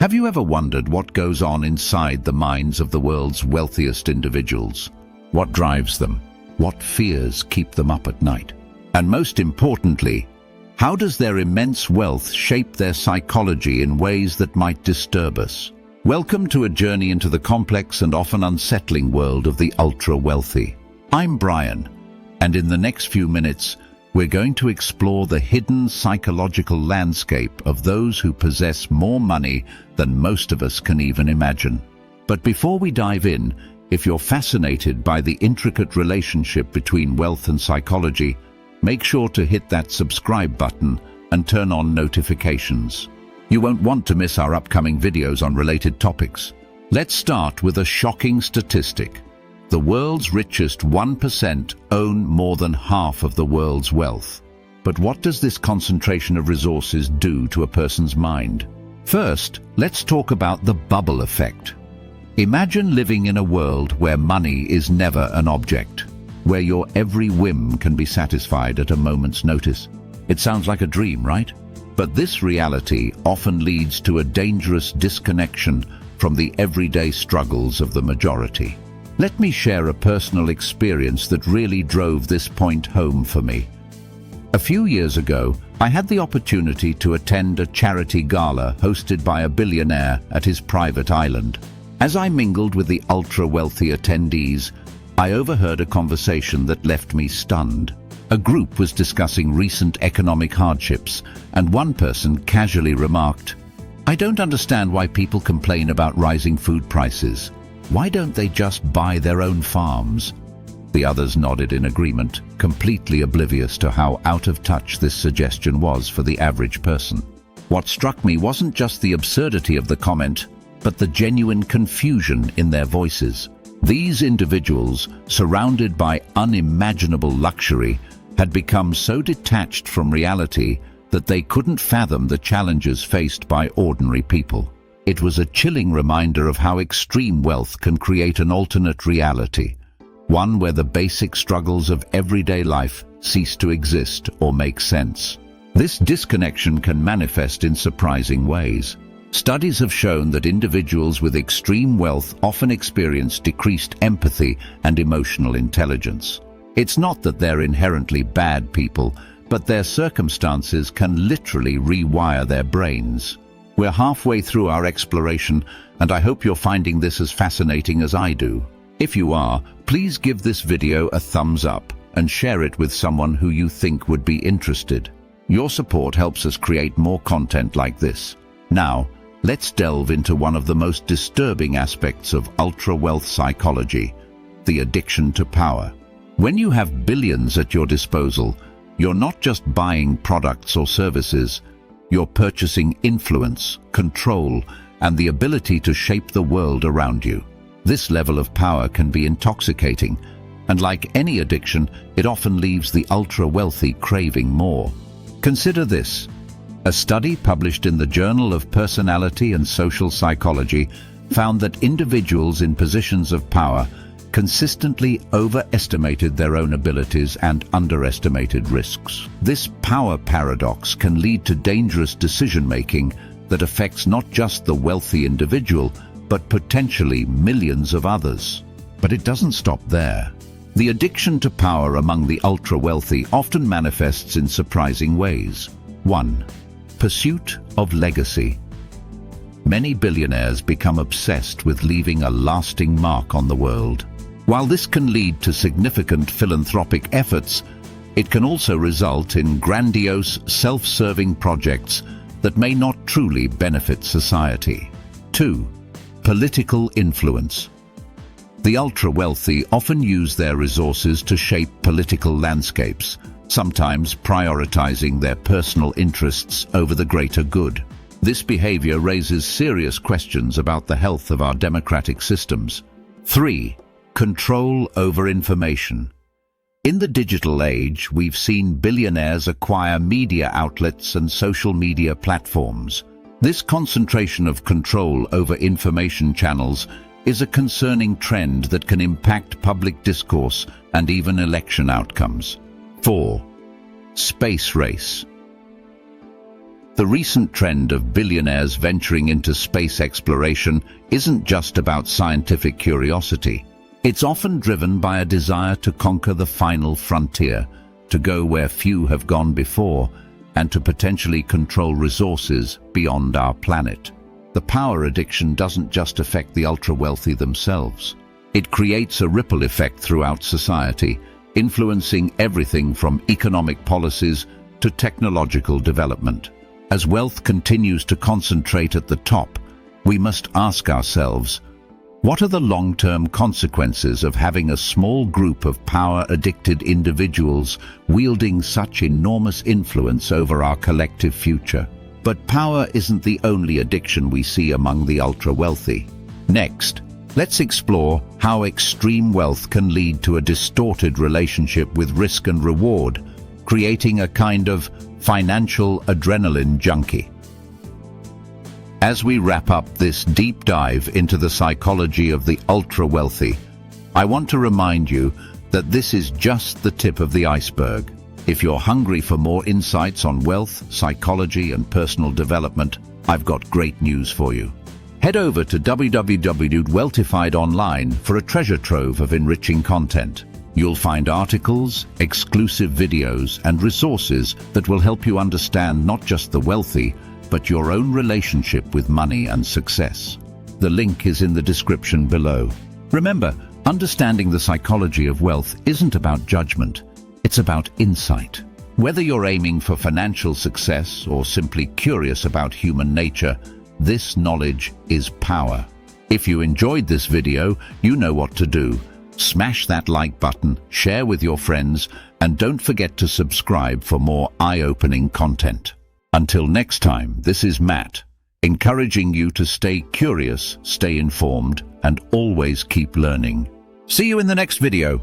Have you ever wondered what goes on inside the minds of the world's wealthiest individuals? What drives them? What fears keep them up at night? And most importantly, how does their immense wealth shape their psychology in ways that might disturb us? Welcome to a journey into the complex and often unsettling world of the ultra-wealthy. I'm Brian, and in the next few minutes, we're going to explore the hidden psychological landscape of those who possess more money than most of us can even imagine. But before we dive in, if you're fascinated by the intricate relationship between wealth and psychology, make sure to hit that subscribe button and turn on notifications. You won't want to miss our upcoming videos on related topics. Let's start with a shocking statistic. The world's richest 1% own more than half of the world's wealth. But what does this concentration of resources do to a person's mind? First, let's talk about the bubble effect. Imagine living in a world where money is never an object, where your every whim can be satisfied at a moment's notice. It sounds like a dream, right? But this reality often leads to a dangerous disconnection from the everyday struggles of the majority. Let me share a personal experience that really drove this point home for me. A few years ago, I had the opportunity to attend a charity gala hosted by a billionaire at his private island. As I mingled with the ultra-wealthy attendees, I overheard a conversation that left me stunned. A group was discussing recent economic hardships, and one person casually remarked, "I don't understand why people complain about rising food prices. Why don't they just buy their own farms?" The others nodded in agreement, completely oblivious to how out of touch this suggestion was for the average person. What struck me wasn't just the absurdity of the comment, but the genuine confusion in their voices. These individuals, surrounded by unimaginable luxury, had become so detached from reality that they couldn't fathom the challenges faced by ordinary people. It was a chilling reminder of how extreme wealth can create an alternate reality, one where the basic struggles of everyday life cease to exist or make sense. This disconnection can manifest in surprising ways. Studies have shown that individuals with extreme wealth often experience decreased empathy and emotional intelligence. It's not that they're inherently bad people, but their circumstances can literally rewire their brains. We're halfway through our exploration, and I hope you're finding this as fascinating as I do. If you are, please give this video a thumbs up and share it with someone who you think would be interested. Your support helps us create more content like this. Now, let's delve into one of the most disturbing aspects of ultra-wealth psychology, the addiction to power. When you have billions at your disposal, you're not just buying products or services, you're purchasing influence, control, and the ability to shape the world around you. This level of power can be intoxicating, and like any addiction, it often leaves the ultra-wealthy craving more. Consider this. A study published in the Journal of Personality and Social Psychology found that individuals in positions of power consistently overestimated their own abilities and underestimated risks. This power paradox can lead to dangerous decision-making that affects not just the wealthy individual, but potentially millions of others. But it doesn't stop there. The addiction to power among the ultra-wealthy often manifests in surprising ways. 1. Pursuit of legacy. Many billionaires become obsessed with leaving a lasting mark on the world. While this can lead to significant philanthropic efforts, it can also result in grandiose, self-serving projects that may not truly benefit society. 2. Political influence. The ultra-wealthy often use their resources to shape political landscapes, sometimes prioritizing their personal interests over the greater good. This behavior raises serious questions about the health of our democratic systems. 3. Control over information. In the digital age, we've seen billionaires acquire media outlets and social media platforms. This concentration of control over information channels is a concerning trend that can impact public discourse and even election outcomes. 4. Space race. The recent trend of billionaires venturing into space exploration isn't just about scientific curiosity. It's often driven by a desire to conquer the final frontier, to go where few have gone before, and to potentially control resources beyond our planet. The power addiction doesn't just affect the ultra-wealthy themselves. It creates a ripple effect throughout society, influencing everything from economic policies to technological development. As wealth continues to concentrate at the top, we must ask ourselves, what are the long-term consequences of having a small group of power-addicted individuals wielding such enormous influence over our collective future? But power isn't the only addiction we see among the ultra-wealthy. Next, let's explore how extreme wealth can lead to a distorted relationship with risk and reward, creating a kind of financial adrenaline junkie. As we wrap up this deep dive into the psychology of the ultra-wealthy, I want to remind you that this is just the tip of the iceberg. If you're hungry for more insights on wealth, psychology, and personal development, I've got great news for you. Head over to www.wealtify.online for a treasure trove of enriching content. You'll find articles, exclusive videos, and resources that will help you understand not just the wealthy, but your own relationship with money and success. The link is in the description below. Remember, understanding the psychology of wealth isn't about judgment, it's about insight. Whether you're aiming for financial success or simply curious about human nature, this knowledge is power. If you enjoyed this video, you know what to do. Smash that like button, share with your friends, and don't forget to subscribe for more eye-opening content. Until next time, this is Matt, encouraging you to stay curious, stay informed, and always keep learning. See you in the next video.